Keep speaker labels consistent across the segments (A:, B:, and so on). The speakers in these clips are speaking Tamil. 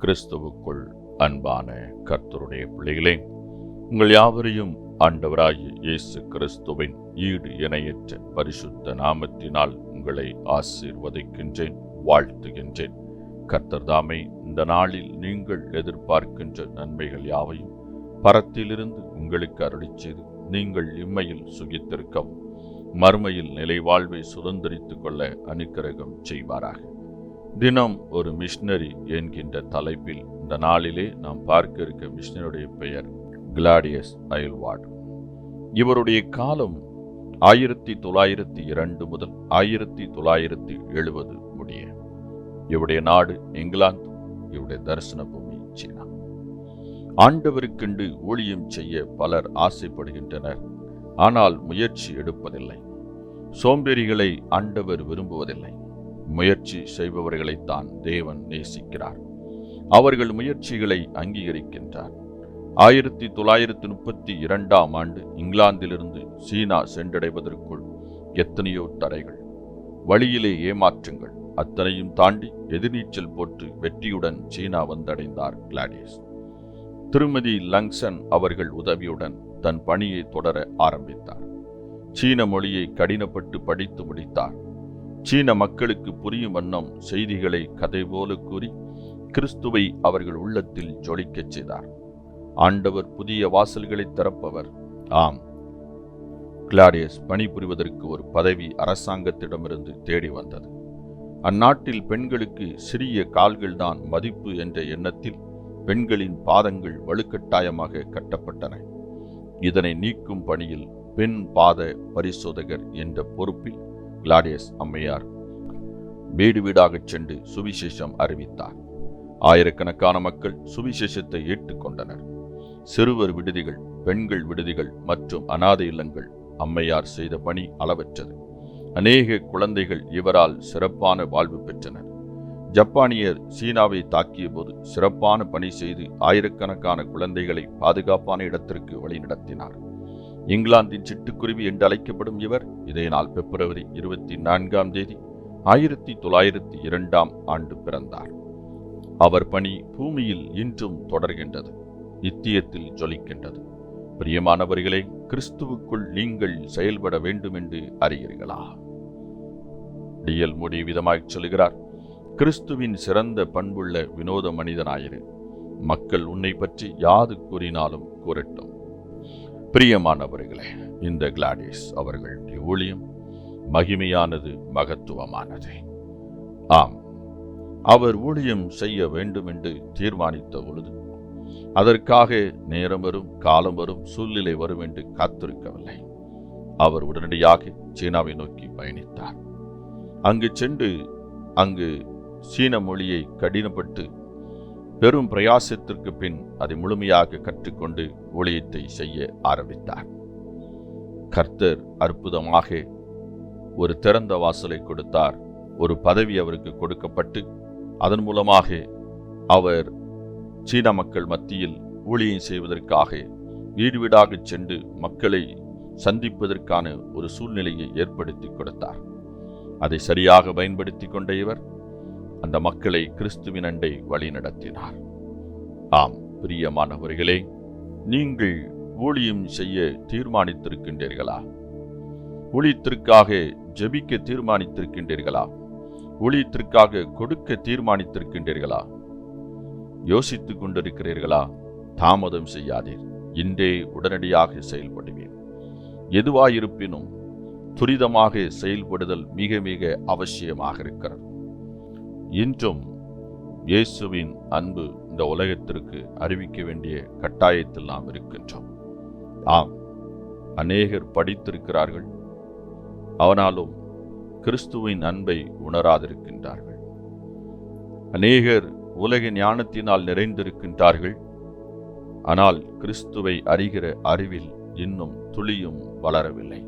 A: கிறிஸ்துவுக்குள் அன்பான கர்த்தருடைய பிள்ளைகளே, உங்கள் யாவரையும் ஆண்டவராகிய இயேசு கிறிஸ்துவின் ஈடு இணையற்ற பரிசுத்த நாமத்தினால் உங்களை ஆசீர்வதிக்கின்றேன், வாழ்த்துகின்றேன். கர்த்தர் தாமே இந்த நாளில் நீங்கள் எதிர்பார்க்கின்ற நன்மைகள் யாவையும் பரத்திலிருந்து உங்களுக்கு அருளிச் செய்து நீங்கள் இம்மையில் சுகித்திருக்கவும் மறுமையில் நிலை வாழ்வை சுதந்திரித்துக் கொள்ள அனுக்கிரகம் செய்வாராக. தினம் ஒரு மிஷனரி என்கின்ற தலைப்பில் இந்த நாளிலே நாம் பார்க்க இருக்க மிஷனருடைய பெயர் கிளாடியஸ் அயல்வார்ட். இவருடைய காலம் 1902 முதல் 1970 முடிய. இவருடைய நாடு இங்கிலாந்து, இவருடைய தரிசன பூமி சீனா. ஆண்டவருக்கென்று ஊழியம் செய்ய பலர் ஆசைப்படுகின்றனர், ஆனால் முயற்சி எடுப்பதில்லை. சோம்பேறிகளை ஆண்டவர் விரும்புவதில்லை. முயற்சி செய்பவர்களைத்தான் தேவன் நேசிக்கிறார். அவர்கள் முயற்சிகளை அங்கீகரிக்கின்றார். 1932 இங்கிலாந்திலிருந்து சீனா சென்றடைவதற்குள் எத்தனையோ தடைகள், வழியிலே ஏமாற்றங்கள், அத்தனையும் தாண்டி எதிர்நீச்சல் போட்டு வெற்றியுடன் சீனா வந்தடைந்தார் கிளாடியஸ். திருமதி லங்சன் அவர்கள் உதவியுடன் தன் பணியை தொடர ஆரம்பித்தார். சீன மொழியை கடினப்பட்டு படித்து முடித்தார். சீன மக்களுக்கு புரியும் வண்ணம் செய்திகளை கதை போல கூறி கிறிஸ்துவை அவர்கள் உள்ளத்தில் ஜொலிக்கச் செய்தார். ஆண்டவர் புதிய வாசல்களை திறப்பவர். ஆம், கிளாடியஸ் பணிபுரிவதற்கு ஒரு பதவி அரசாங்கத்திடமிருந்து தேடி வந்தது. அந்நாட்டில் பெண்களுக்கு சிறிய கால்கள்தான் மதிப்பு என்ற எண்ணத்தில் பெண்களின் பாதங்கள் வலுக்கட்டாயமாக கட்டப்பட்டன. இதனை நீக்கும் பணியில் பெண் பாத பரிசோதகர் என்ற பொறுப்பில் கிளாடியஸ் அம்மையார் வீடு வீடாகச் சென்று சுவிசேஷம் அறிவித்தார். ஆயிரக்கணக்கான மக்கள் சுவிசேஷத்தை ஏற்றுக்கொண்டனர். சிறுவர் விடுதிகள், பெண்கள் விடுதிகள் மற்றும் அநாதை இல்லங்கள் அம்மையார் செய்த பணி அளவற்றது. அநேக குழந்தைகள் இவரால் சிறப்பான வாழ்வு பெற்றனர். ஜப்பானியர் சீனாவை தாக்கிய போது சிறப்பான பணி செய்து ஆயிரக்கணக்கான குழந்தைகளை பாதுகாப்பான இடத்திற்கு வழிநடத்தினார். இங்கிலாந்தின் சிட்டுக்குருவி என்று அழைக்கப்படும் இவர் இதே நாள் பிப்ரவரி 24 1902 பிறந்தார். அவர் பணி பூமியில் இன்றும் தொடர்கின்றது, நித்தியத்தில் ஜொலிக்கின்றது. பிரியமானவர்களே, கிறிஸ்துவுக்குள் நீங்கள் செயல்பட வேண்டும் என்று அறிகிறீர்களா? டிஎல் மூடி விதமாய்ச் சொல்கிறார், கிறிஸ்துவின் சிறந்த பண்புள்ள வினோத மனிதனாயிரு. மக்கள் உன்னை பற்றி யாது கூறினாலும் கூறட்டும். பிரியமானவர்களே, இந்த கிளாடியஸ் அவர்களுடைய ஊழியம் மகிமையானது, மகத்துவமானது. ஆம், அவர் ஊழியம் செய்ய வேண்டும் என்று தீர்மானித்த பொழுது அதற்காக நேரம் வரும், காலம் வரும், சூழ்நிலை வரும் என்று காத்திருக்கவில்லை. அவர் உடனடியாக சீனாவை நோக்கி பயணித்தார். அங்கு சென்று அங்கு சீன மொழியை கடினப்பட்டு பெரும் பிரயாசத்திற்கு பின் அதை முழுமையாக கற்றுக்கொண்டு ஊழியத்தை செய்ய ஆரம்பித்தார். கர்த்தர் அற்புதமாக ஒரு திறந்த வாசலை கொடுத்தார். ஒரு பதவி அவருக்கு கொடுக்கப்பட்டு அதன் மூலமாக அவர் சீன மக்கள் மத்தியில் ஊழியம் செய்வதற்காக வீடு வீடாக சென்று மக்களை சந்திப்பதற்கான ஒரு சூழ்நிலையை ஏற்படுத்தி கொடுத்தார். அதை சரியாக பயன்படுத்தி கொண்ட இவர் அந்த மக்களை கிறிஸ்துவின் அண்டை வழி நடத்தினார். ஆம், பிரியமானவர்களே, நீங்கள் ஊழியம் செய்ய தீர்மானித்திருக்கின்றீர்களா? ஊழியத்திற்காக ஜெபிக்க தீர்மானித்திருக்கின்றீர்களா? ஊழியத்திற்காக கொடுக்க தீர்மானித்திருக்கின்றீர்களா? யோசித்துக் கொண்டிருக்கிறீர்களா? தாமதம் செய்யாதீர், இன்றே உடனடியாக செயல்படுவீர். எதுவாயிருப்பினும் துரிதமாக செயல்படுதல் மிக மிக அவசியமாக இருக்கிறது. இன்றும் இயேசுவின் அன்பு இந்த உலகத்திற்கு அறிவிக்க வேண்டிய கட்டாயத்தில் நாம் இருக்கின்றோம். ஆம், அநேகர் படித்திருக்கிறார்கள், ஆனாலும் கிறிஸ்துவின் அன்பை உணராதிருக்கின்றார்கள். அநேகர் உலக ஞானத்தினால் நிறைந்திருக்கின்றார்கள், ஆனால் கிறிஸ்துவை அறிகிற அறிவில் இன்னும் துளியும் வளரவில்லை.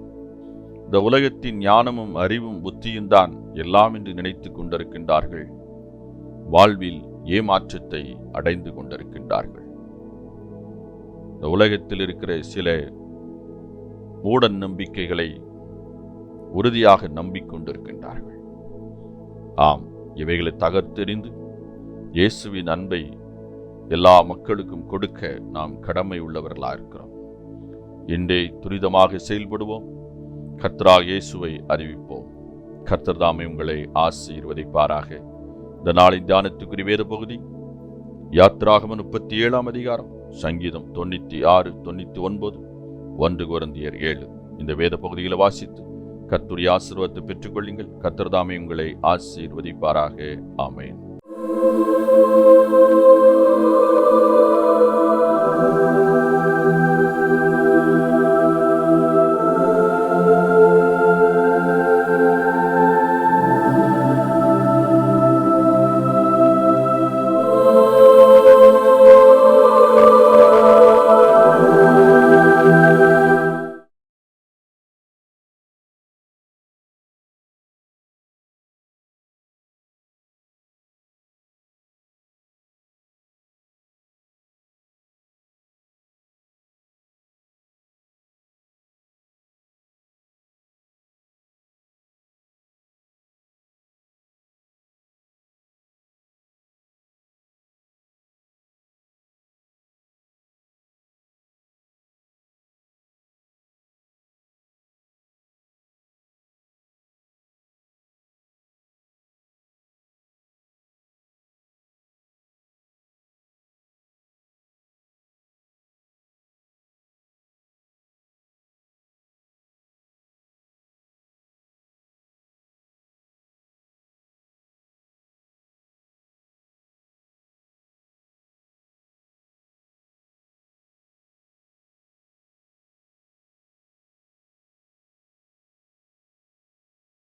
A: இந்த உலகத்தின் ஞானமும் அறிவும் புத்தியும் தான் எல்லாம் என்று நினைத்துக் கொண்டிருக்கின்றார்கள். வாழ்வில் ஏமாற்றத்தை அடைந்து கொண்டிருக்கின்றார்கள். இந்த உலகத்தில் இருக்கிற சில மூட நம்பிக்கைகளை உறுதியாக நம்பிக்கொண்டிருக்கின்றார்கள். ஆம், இவைகளை தகர்த்தெறிந்து இயேசுவின் அன்பை எல்லா மக்களுக்கும் கொடுக்க நாம் கடமை உள்ளவர்களாக இருக்கிறோம். இன்றே துரிதமாக செயல்படுவோம். கர்த்தராகிய இயேசுவை அறிவிப்போம். கர்த்தர் தாமே உங்களை ஆசீர்வதிப்பாராக. இந்த நாளின் தியானத்துக்குரிய வேத பகுதி யாத்திராகமம் 37 அதிகாரம், சங்கீதம் 96, 99, 1 கொரிந்தியர் 7. இந்த வேத பகுதிகளை வாசித்து கர்த்தருடைய ஆசீர்வாதத்தை பெற்றுக்கொள்ளுங்கள். கர்த்தர் தாமே உங்களை ஆசீர்வதிப்பாராக. ஆமென்.